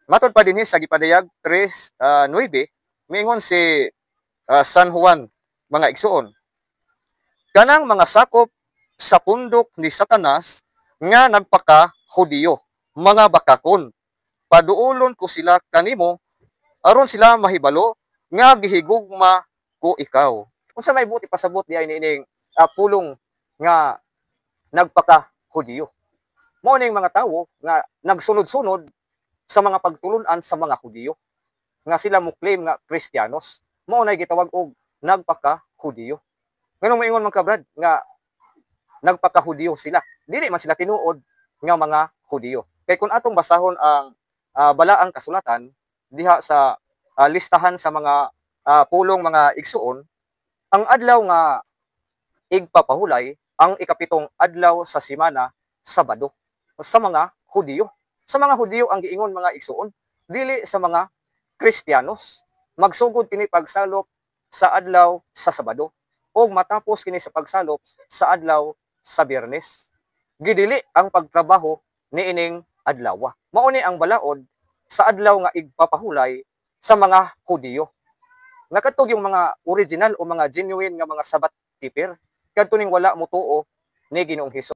Matod pa dinhi sa gipadayag 3:9 miingon si San Juan mga igsoon, kanang mga sakop sa pundok ni Satanas nga nagpaka Hudiyo, mga bakakon, paduolon ko sila kanimo aron sila mahibalo nga gihigugma ko ikaw. Unsa may buti pasabot di ay niining pulong nga nagpaka Hudiyo. Mao ning mga tawo nga nagsunod-sunod sa mga pagtulon-an sa mga Hudiyo nga sila mo claim nga Kristiyanos. Mao nay gitawag og nagpaka Hudiyo. Nganong maingon man ka Brad nga nagpaka Hudiyo sila? Dili man sila tinuod nga mga Hudiyo. Kay kun atong basahon ang balaang kasulatan diha sa listahan sa mga pulong mga igsuon, ang adlaw nga igpapahulay ang ikapitong adlaw sa semana, Sabado, sa mga Hudiyo. Sa mga Hudiyo ang giingon mga igsuon, dili sa mga Kristiyanos. Magsugod kini pagsalop sa adlaw sa Sabado o matapos kini sa pagsalop sa adlaw sa Biyernes. Gidili ang pagtrabaho niining adlaw. Mao ni ang balaod sa adlaw nga igpapahulay sa mga Hudiyo. Nakatog yung mga original o mga genuine nga mga Sabat keeper kadto ning wala mo tuo ni Ginoong Hesus.